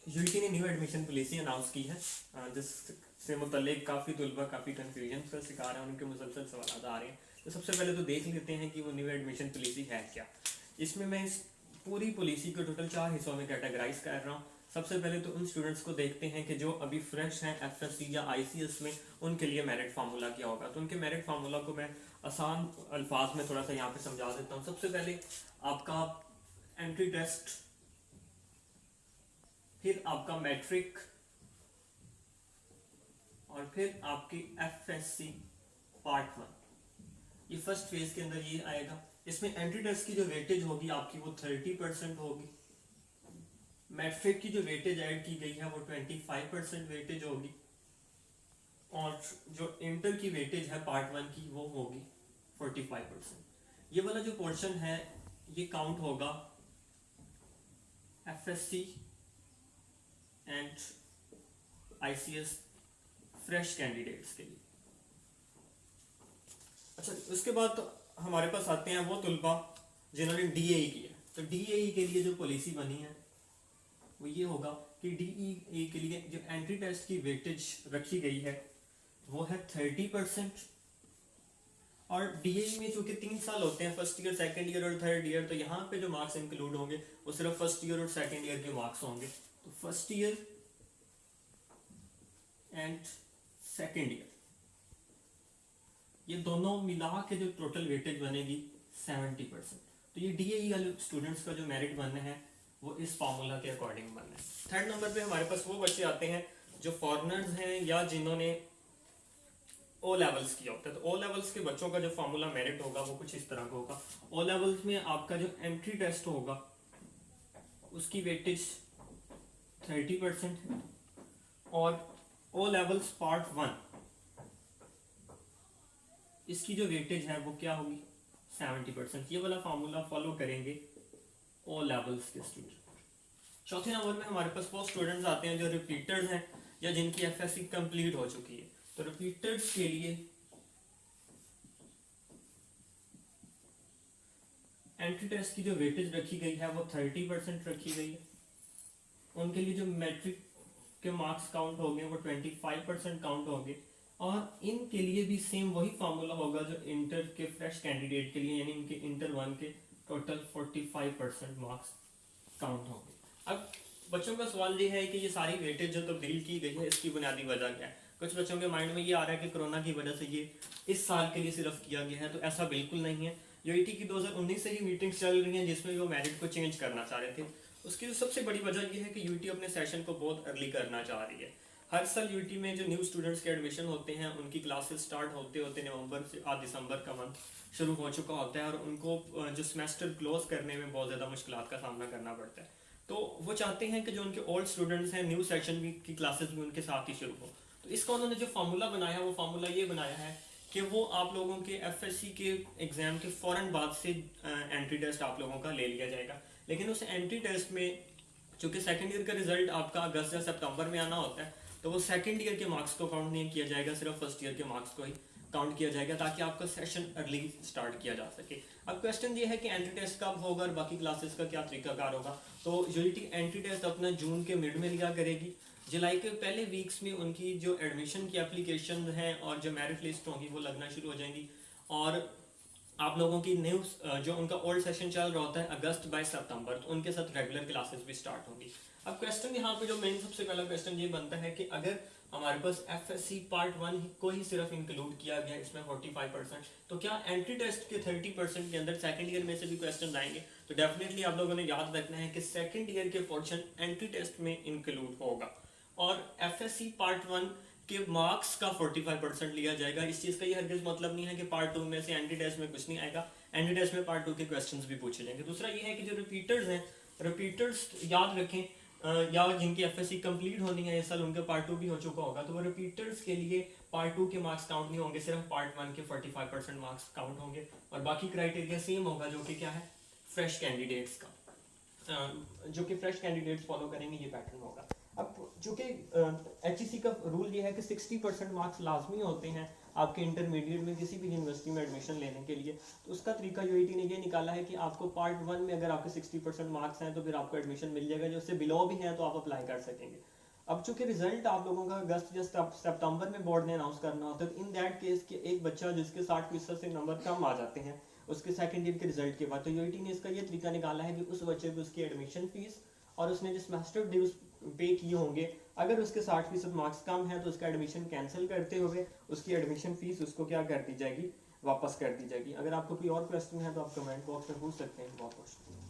UT ने new admission policy announce की है, जिससे मुतल्लिक काफ़ी तलबा काफ़ी कन्फ्यूजन का शिकार हैं, उनके मुसलसल सवाल आ रहे हैं। तो सबसे पहले तो देख लेते हैं कि वो न्यू एडमिशन पॉलिसी है क्या। इसमें मैं इस पूरी पॉलिसी को टोटल 4 हिस्सों में कैटेगराइज कर रहा हूँ। सबसे पहले तो उन स्टूडेंट्स को देखते हैं कि जो अभी फ्रेश हैं एफएससी या आईसीएस में, उनके लिए मेरिट फार्मूला क्या होगा। तो उनके मेरिट फार्मूला को मैं आसान अल्फाज में थोड़ा सा यहाँ पे समझा देता हूँ। सबसे पहले आपका एंट्री टेस्ट, फिर आपका मैट्रिक, और फिर आपकी एफएससी पार्ट 1। ये फर्स्ट फेज के अंदर ये आएगा। इसमें एंट्री टेस्ट की जो वेटेज होगी आपकी वो 30% होगी। मैट्रिक की जो वेटेज ऐड की गई है वो 25% वेटेज होगी, और जो इंटर की वेटेज है पार्ट 1 की वो होगी 45%। ये वाला जो पोर्शन है ये काउंट होगा FSc and ICS fresh candidates के लिए। अच्छा, उसके बाद तो हमारे पास आते हैं वो तुलबा जिन्होंने डीएई किया। तो डीएई के लिए जो पॉलिसी बनी है वो ये होगा कि डीईए के लिए जो एंट्री टेस्ट की वेटेज रखी गई है वो है 30%। और डीएई में चूंकि 3 साल होते हैं, फर्स्ट ईयर, सेकंड ईयर और थर्ड ईयर, तो यहाँ पे जो मार्क्स इंक्लूड होंगे वो सिर्फ फर्स्ट ईयर और सेकंड ईयर के मार्क्स होंगे। तो first year and second year ये दोनों मिला के जो टोटल वेटेज बनेगी 70%। तो ये डीएई वाले स्टूडेंट्स का जो मेरिट बनना है वो इस फार्मूला के अकॉर्डिंग बनना है। थर्ड नंबर पे हमारे पास वो बच्चे आते हैं जो फॉरेनर्स हैं या जिन्होंने ओ लेवल्स किया होता है। तो ओ लेवल्स के बच्चों का जो फार्मूला मेरिट होगा वो कुछ इस तरह का होगा। ओ लेवल्स में आपका जो एंट्री टेस्ट होगा उसकी वेटेज 30% है, और ओ लेवल्स पार्ट 1 इसकी जो वेटेज है वो क्या होगी 70%। ये वाला फार्मूला फॉलो करेंगे ओ लेवल्स के स्टूडेंट। चौथे नंबर में हमारे पास वो स्टूडेंट्स आते हैं जो रिपीटर्स हैं या जिनकी एफएससी कंप्लीट हो चुकी है। तो रिपीटर्स के लिए एंट्री टेस्ट की जो वेटेज रखी गई है वो 30% रखी गई है। उनके लिए जो मैट्रिक के मार्क्स काउंट हो गए वो 25% काउंट हो गए, और इनके लिए भी सेम वही फार्मूला होगा जो इंटर के फ्रेश कैंडिडेट के लिए, यानी इनके इंटर 1 के टोटल 45% मार्क्स काउंट होंगे। अब बच्चों का सवाल ये है कि ये सारी वेटेज जो तब्दील की गई है इसकी बुनियादी वजह क्या है। कुछ बच्चों के माइंड में ये आ रहा है कि कोरोना की वजह से ये इस साल के लिए सिर्फ किया गया है, तो ऐसा बिल्कुल नहीं है। यूईटी की 2019 से ही मीटिंग्स चल रही हैं जिसमें वो मेरिट को चेंज करना चाह रहे थे। उसकी जो सबसे बड़ी वजह यह है कि यूटी अपने सेशन को बहुत अर्ली करना चाह रही है। हर साल यूटी में जो न्यू स्टूडेंट्स के एडमिशन होते हैं उनकी क्लासेस स्टार्ट होते होते नवंबर से आज दिसंबर का मंथ शुरू हो चुका होता है, और उनको जो सेमेस्टर क्लोज करने में बहुत ज़्यादा मुश्किल का सामना करना पड़ता है। तो वो चाहते हैं कि जो उनके ओल्ड स्टूडेंट्स हैं न्यू सेशन की क्लासेस भी उनके साथ ही शुरू हो। तो इसका उन्होंने जो फार्मूला बनाया वो फार्मूला ये बनाया है कि वो आप लोगों के एफएससी के एग्जाम के फ़ौरन बाद से एंट्री टेस्ट आप लोगों का ले लिया जाएगा। लेकिन उस एंट्री टेस्ट में चूंकि सेकंड ईयर का रिजल्ट आपका अगस्त या सितंबर में आना होता है, तो वो सेकंड ईयर के मार्क्स को काउंट नहीं किया जाएगा, सिर्फ फर्स्ट ईयर के मार्क्स को ही काउंट किया जाएगा ताकि आपका सेशन अर्ली स्टार्ट किया जा सके। अब क्वेश्चन ये है कि एंट्री टेस्ट कब होगा और बाकी क्लासेस का क्या तरीकाकार होगा। तो यूनिटी एंट्री टेस्ट अपना जून के मिड में लिया करेगी। जुलाई के पहले वीक्स में उनकी जो एडमिशन की एप्लीकेशन हैं और जो मेरिट लिस्ट होगी वो लगना शुरू हो जाएंगी, और आप लोगों की न्यू जो उनका ओल्ड सेशन चल रहा होता है अगस्त बाय सितंबर, तो उनके साथ रेगुलर क्लासेस भी स्टार्ट होंगी। अब क्वेश्चन यहाँ पे जो मेन सबसे पहला क्वेश्चन ये बनता है कि अगर हमारे पास एफएससी पार्ट 1 को ही सिर्फ इंक्लूड किया गया इसमें 45%, तो क्या एंट्री टेस्ट के 30% के अंदर सेकंड ईयर में से भी क्वेश्चन आएंगे। तो डेफिनेटली आप लोगों ने याद रखना है कि सेकंड ईयर के पोर्शन एंट्री टेस्ट में इंक्लूड होगा, और एफएससी पार्ट 1 के मार्क्स का 45% लिया जाएगा। इस चीज़ का ये हरगिज़ मतलब नहीं है कि पार्ट 2 में से एंट्री टेस्ट में कुछ नहीं आएगा, एंट्री टेस्ट में पार्ट 2 के क्वेश्चंस भी पूछे जाएंगे। दूसरा ये है कि जो रिपीटर्स हैं, रिपीटर्स याद रखें या जिनकी एफएससी कंप्लीट होनी है इस साल, उनका पार्ट 2 भी हो चुका होगा, तो वो रिपीटर्स के लिए पार्ट 2 के मार्क्स काउंट नहीं होंगे, सिर्फ पार्ट 1 के 45% मार्क्स काउंट होंगे, और बाकी क्राइटेरिया सेम होगा जो कि क्या है फ्रेश कैंडिडेट्स का, जो कि फ्रेश कैंडिडेट्स फॉलो करेंगे ये पैटर्न होगा। अब चूंकि एचईसी का रूल ये है कि 60% मार्क्स लाजमी होते हैं, आपके इंटरमीडिएट में किसी भी यूनिवर्सिटी में एडमिशन लेने के लिए, तो उसका तरीका यूआईटी ने ये निकाला है कि आपको पार्ट 1 में अगर आपके 60% मार्क्स हैं तो फिर आपको एडमिशन मिल जाएगा, जो उससे बिलो भी हैं तो आप अप्लाई कर सकेंगे। अब चूंकि रिजल्ट आप लोगों का अगस्त या सितंबर में बोर्ड ने अनाउंस करना होता है, तो इन दैट केस के एक बच्चा जिसके 60% से नंबर कम आ जाते हैं उसके सेकंड ईयर के रिजल्ट के बाद, तो यूआईटी ने इसका ये तरीका निकाला है कि उस बच्चे को उसकी एडमिशन फीस और उसने जो सेमेस्टर ड्यूज पे किए होंगे, अगर उसके 60% मार्क्स कम है तो उसका एडमिशन कैंसिल करते हुए उसकी एडमिशन फीस उसको क्या कर दी जाएगी, वापस कर दी जाएगी। अगर आपको कोई और क्वेश्चन है तो आप कमेंट बॉक्स में पूछ सकते हैं। बहुत बहुत शुक्रिया।